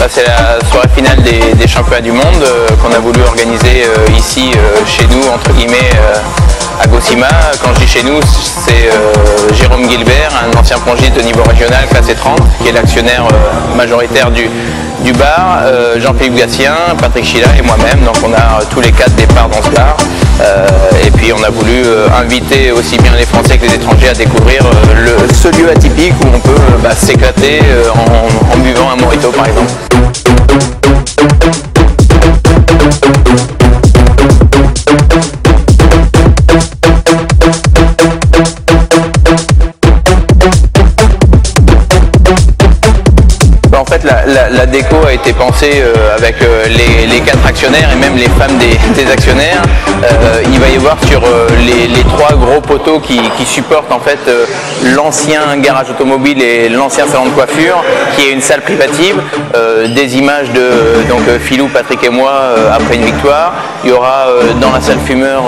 Ça c'est la soirée finale des championnats du monde qu'on a voulu organiser ici chez nous entre guillemets à Gosima. Quand je dis chez nous, c'est Jérôme Guilbert, un ancien plongiste de niveau régional classé 30, qui est l'actionnaire majoritaire du bar, Jean-Philippe Gatien, Patrick Chila et moi-même. Donc on a tous les 4 départs dans ce bar. Et puis on a voulu inviter aussi bien les Français que les étrangers à découvrir ce lieu atypique où on peut s'éclater en buvant un mojito par exemple. En fait, la déco a été pensée avec les 4 actionnaires et même les femmes des actionnaires. Il va y avoir sur les 3 gros poteaux qui supportent en fait l'ancien garage automobile et l'ancien salon de coiffure, qui est une salle privative, des images de donc Philou, Patrick et moi après une victoire. Il y aura dans la salle fumeur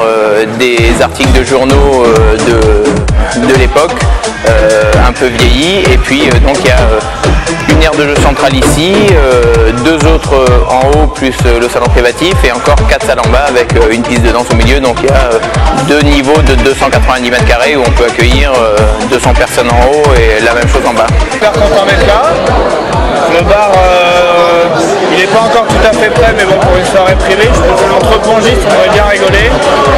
des articles de journaux de l'époque, un peu vieillis, et puis donc il y a une aire de jeu centrale ici, 2 autres en haut plus le salon privatif et encore 4 salles en bas avec une piste de danse au milieu. Donc il y a 2 niveaux de 290 mètres carrés où on peut accueillir 200 personnes en haut et la même chose en bas. Super content d'être là. Le bar, il n'est pas encore tout à fait prêt, mais bon, pour une soirée privée, je pense qu'entre pongistes, on aurait bien rigolé.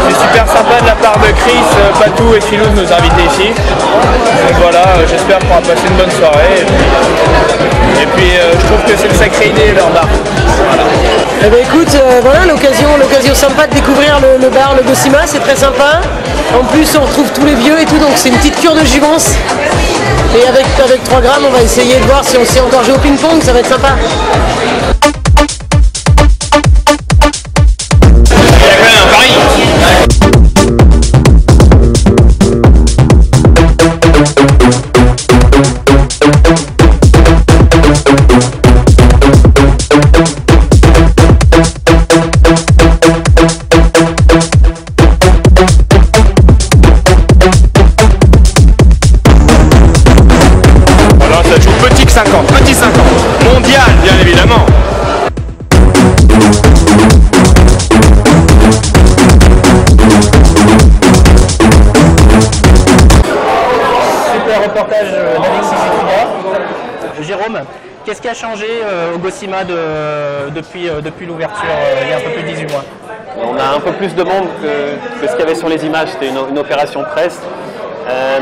C'est super sympa de la part de Chris, Patou et Philou de nous inviter ici. Donc voilà, j'espère qu'on va passer une bonne soirée. Et puis je trouve que c'est une sacrée idée leur bar. Voilà. Eh bien, écoute, voilà l'occasion sympa de découvrir le bar, le Gosima, c'est très sympa. En plus on retrouve tous les vieux et tout, donc c'est une petite cure de juvence. Et avec 3 grammes, on va essayer de voir si on sait encore jouer au ping-pong, ça va être sympa. Petit 50, mondial bien évidemment. Super reportage d'Alexis Zitouba. Jérôme, qu'est-ce qui a changé au Gosima depuis l'ouverture il y a un peu plus de 18 mois? On a un peu plus de monde que ce qu'il y avait sur les images, c'était une opération presse.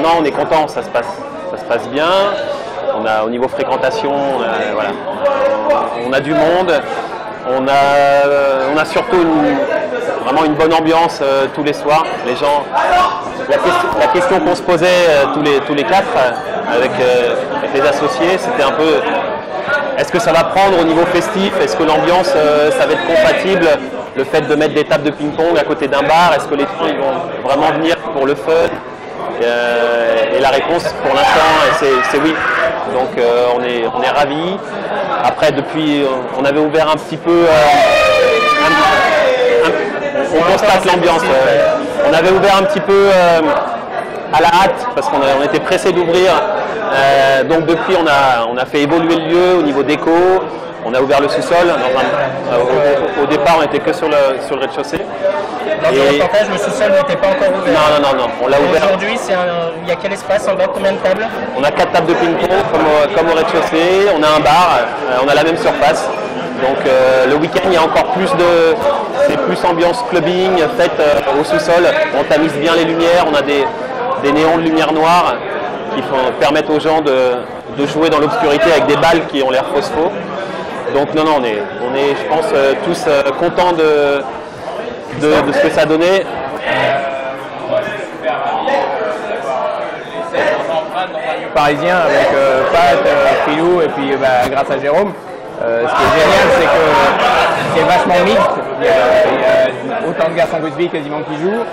Non, on est content, ça se passe bien. Au niveau fréquentation, voilà. On a du monde, on a surtout vraiment une bonne ambiance tous les soirs. Les gens, la question qu'on se posait tous les 4 avec les associés, c'était un peu est-ce que ça va prendre au niveau festif, est-ce que l'ambiance ça va être compatible, le fait de mettre des tables de ping-pong à côté d'un bar, est-ce que les gens ils vont vraiment venir pour le fun? Et la réponse pour l'instant c'est oui. Donc on est ravis. Après depuis on avait ouvert un petit peu, on constate l'ambiance. On avait ouvert un petit peu à la hâte parce qu'on était pressé d'ouvrir. Donc depuis on a fait évoluer le lieu au niveau déco. On a ouvert le sous-sol. Au départ on était que sur le rez-de-chaussée. Dans le reportage, le sous-sol n'était pas encore ouvert. Non, on l'a ouvert. Aujourd'hui, il y a quel espace en bas? Combien de tables? On a 4 tables de ping-pong comme au rez-de-chaussée. On a un bar, on a la même surface. Donc le week-end, il y a encore c'est plus ambiance clubbing faite au sous-sol. On tamise bien les lumières, on a des néons de lumière noire qui permettent aux gens de jouer dans l'obscurité avec des balles qui ont l'air phospho. Donc non, on est je pense, tous contents de ce que ça a donné. Parisien avec Pat, Philou et puis grâce à Jérôme. Ce qui est génial, c'est que c'est vachement mixte. Il y a autant de garçons que de filles quasiment qui jouent.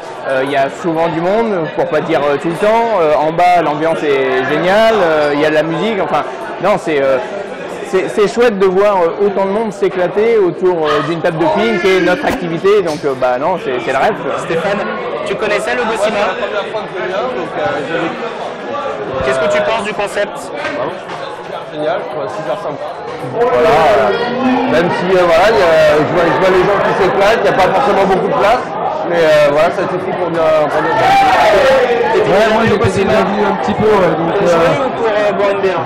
Il y a souvent du monde, pour pas dire tout le temps. En bas, l'ambiance est géniale. Il y a de la musique. Enfin, non, c'est chouette de voir autant de monde s'éclater autour d'une table de ping qui est notre activité. Donc, non, c'est le rêve. Stéphane, tu connaissais le Gosima? Qu'est-ce que tu penses du concept? génial, je trouve ça super sympa. Voilà, même si voilà, je vois les gens qui s'éclatent, il n'y a pas forcément beaucoup de place, mais voilà, ça suffit pour bien faire. Ouais, moi j'ai déjà vu un petit peu, donc... pour boire une bière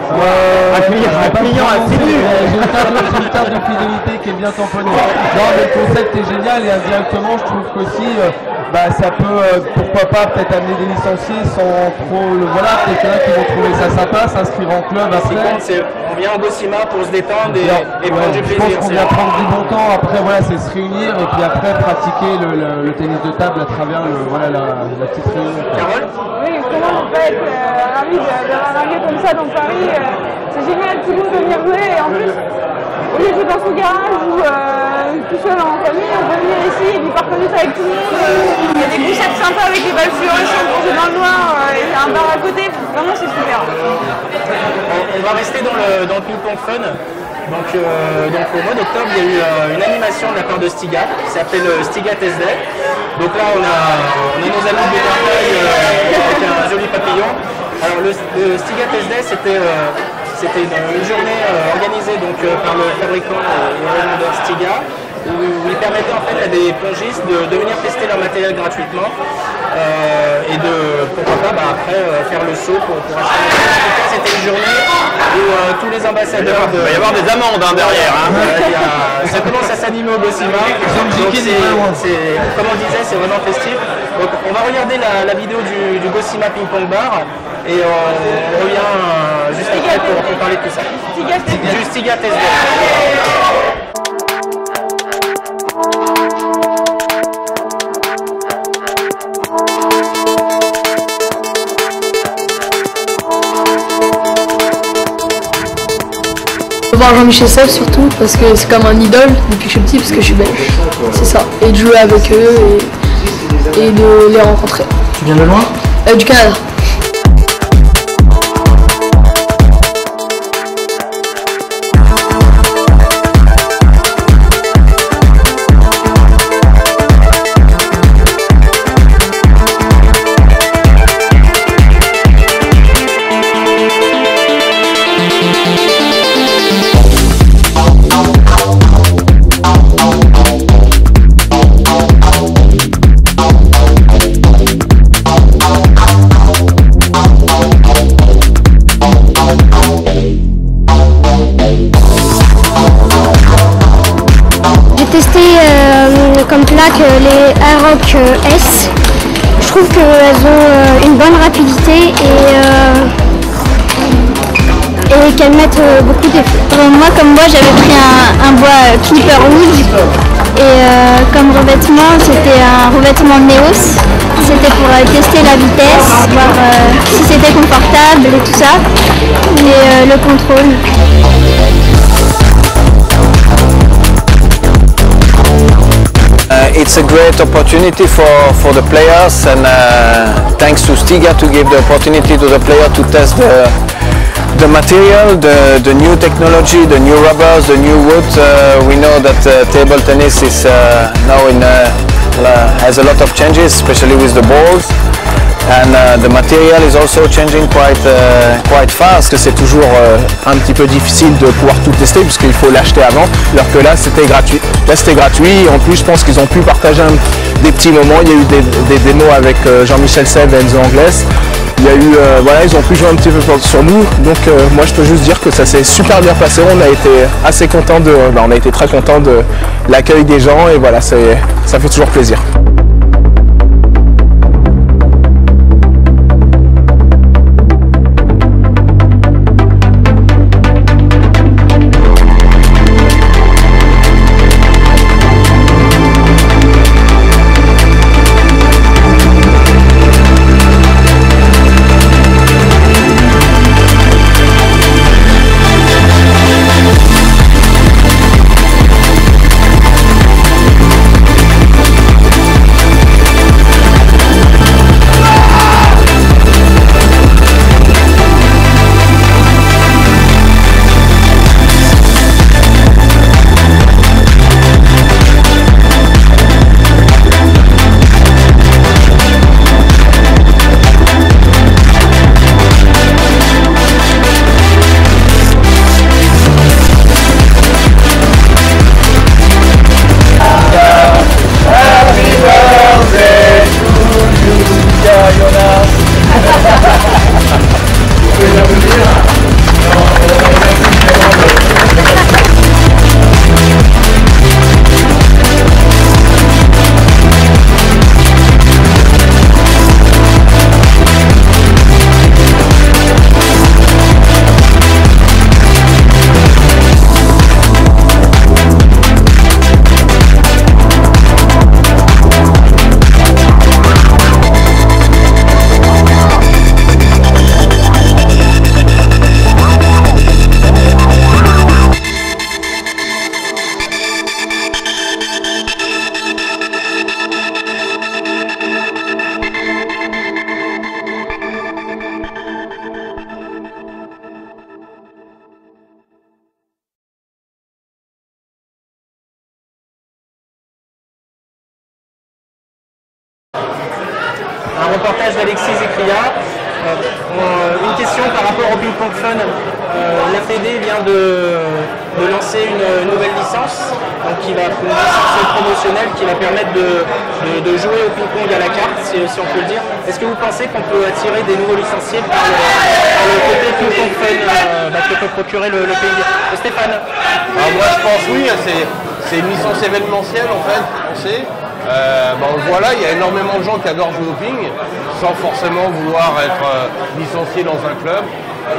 un client assidu. J'ai une table de fidélité qui est bien tamponnée. Non, mais le concept est génial et indirectement, je trouve qu'aussi, ça peut, pourquoi pas, peut-être amener des licenciés sans trop le... Voilà, peut-être là qui vont trouver ça sympa, s'inscrire en club après. On vient au Gossima pour se détendre et prendre du plaisir. Je pense qu'on vient prendre du bon temps, après voilà, c'est se réunir et puis après pratiquer le tennis de table à travers la petite réunion. Carole ? Oui, comment on peut être ravi d'avoir un lieu comme ça dans Paris. C'est génial tout le monde de venir jouer et en plus, au lieu de jouer dans son garage ou tout seul en famille, on peut venir ici et puis partager ça avec tout le monde. Il y a des couchettes sympas avec des balles fluorescentes pour jouer dans le noir, il y a un bar à côté, vraiment c'est super. On va rester dans le ping-pong fun. Donc au mois d'octobre, il y a eu une animation de la part de Stiga qui s'appelle Stiga Test Day. Donc là, on a nos amis de Marseille avec un joli papillon. Alors le Stiga Test Day, c'était une journée organisée donc, par le fabricant et revendeur Stiga, où il permettait en fait à des pongistes de venir tester leur matériel gratuitement et de, pourquoi pas, après faire le saut pour acheter. En tout cas, c'était une journée où tous les ambassadeurs Il va y avoir des amendes derrière. ça commence à s'animer au Gossima. Donc comme on disait, c'est vraiment festif. Donc on va regarder la vidéo du Gossima Ping Pong Bar et on revient juste après pour parler de tout ça. Du Stiga Test Day. Voir Jean-Michel Sèvres surtout parce que c'est comme un idole depuis que je suis petit parce que je suis belge, c'est ça, et de jouer avec eux et de les rencontrer. Tu viens de loin? Du Canada. Comme plaque les Aroc S. Je trouve qu'elles ont une bonne rapidité et qu'elles mettent beaucoup d'effet. Moi j'avais pris un bois Clipper Wood et comme revêtement c'était un revêtement Neos. C'était pour tester la vitesse, voir si c'était confortable et tout ça, et le contrôle. It's a great opportunity for the players, and thanks to Stiga to give the opportunity to the player to test the material, the new technology, the new rubbers, the new wood. We know that table tennis is now has a lot of changes, especially with the balls. And the material is also changing quite fast. C'est toujours un petit peu difficile de pouvoir tout tester puisqu'il faut l'acheter avant, alors que là c'était gratuit. Là c'était gratuit et en plus je pense qu'ils ont pu partager des petits moments. Il y a eu des démos avec Jean-Michel Sèvres et Enzo Anglès. Il y a eu, voilà, ils ont pu jouer un petit peu sur nous. Donc moi je peux juste dire que ça s'est super bien passé. On a été assez contents on a été très contents de l'accueil des gens et voilà, ça fait toujours plaisir. reportage d'Alexis Zikria. Une question par rapport au Ping Pong Fun. La Fédé vient de lancer une nouvelle licence, donc une licence promotionnelle qui va permettre de jouer au ping-pong à la carte, si on peut le dire. Est-ce que vous pensez qu'on peut attirer des nouveaux licenciés par le côté Ping Pong Fun que peut procurer le pays? Stéphane? Moi je pense oui, c'est une licence événementielle en fait, on sait. Voilà, il y a énormément de gens qui adorent jouer au ping sans forcément vouloir être licenciés dans un club.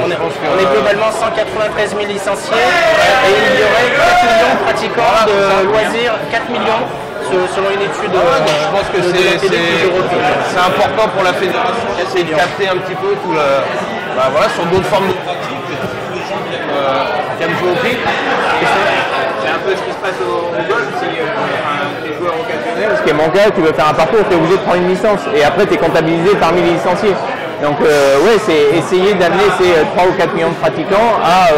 On est globalement 193 000 licenciés et il y aurait 4 millions de pratiquants de loisirs, 4 millions selon une étude. Je pense que c'est important pour la fédération d'essayer de capter un petit peu tout le. Voilà, sur d'autres formes de pratique, qui aiment jouer au ping. C'est un peu ce qui se passe au golf, si tu es joueur occasionnel. Ce qui est mon cas, tu veux faire un parcours, tu es obligé de prendre une licence et après tu es comptabilisé parmi les licenciés. Donc ouais, c'est essayer d'amener ces 3 ou 4 millions de pratiquants à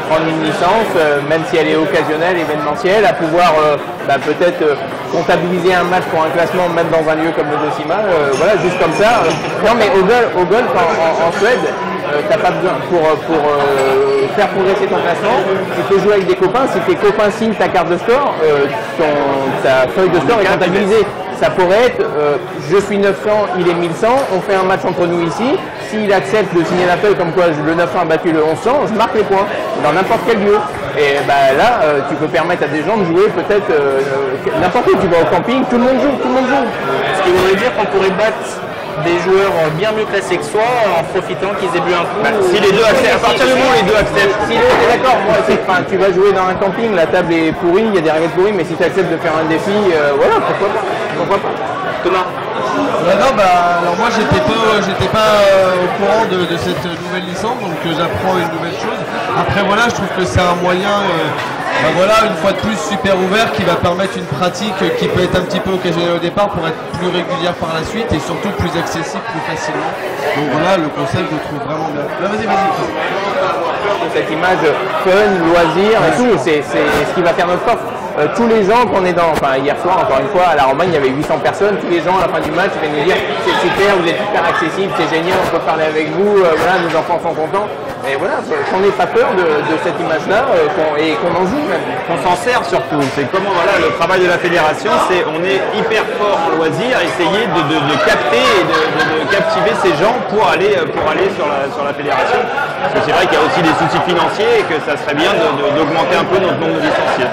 prendre une licence, même si elle est occasionnelle, événementielle, à pouvoir peut-être comptabiliser un match pour un classement, même dans un lieu comme le Docima, voilà, juste comme ça. Non mais au golf en Suède, t'as pas besoin pour faire progresser ton classement, tu peux jouer avec des copains, si tes copains signent ta carte de score, ta feuille de score est comptabilisée. Ça pourrait être, je suis 900, il est 1100, on fait un match entre nous ici, s'il accepte de signer la feuille comme quoi le 900 a battu le 1100, je marque les points, dans n'importe quel lieu. Et là, tu peux permettre à des gens de jouer peut-être n'importe où, tu vas au camping, tout le monde joue, Ce qui voudrait dire qu'on pourrait battre des joueurs bien mieux classés que soi en profitant qu'ils aient bu un coup. Si les deux acceptent, à partir du moment où les deux acceptent. Si d'accord, tu vas jouer dans un camping, la table est pourrie, il y a des raquettes pourries, mais si tu acceptes de faire un défi, voilà, pourquoi pas. Thomas? Alors moi j'étais pas au courant de cette nouvelle licence, donc j'apprends une nouvelle chose. Après voilà, je trouve que c'est un moyen une fois de plus super ouvert qui va permettre une pratique qui peut être un petit peu occasionnelle au départ pour être plus régulière par la suite et surtout plus accessible plus facilement. Donc voilà, le concept je trouve vraiment bien. Vas-y. Cette image fun, loisir et tout, c'est ce qui va faire notre force. Tous les gens qu'on est hier soir encore une fois à la Romagne, il y avait 800 personnes, tous les gens à la fin du match viennent nous dire c'est super, vous êtes super accessible, c'est génial, on peut parler avec vous, voilà, nos enfants sont contents. Et voilà, qu'on n'ait pas peur de cette image-là et qu'on en joue même. Qu'on s'en sert surtout. C'est comment le travail de la fédération, c'est on est hyper fort en loisir, essayer de capter et de captiver ces gens pour aller sur la fédération. Parce que c'est vrai qu'il y a aussi des soucis financiers et que ça serait bien d'augmenter un peu notre nombre de licenciés.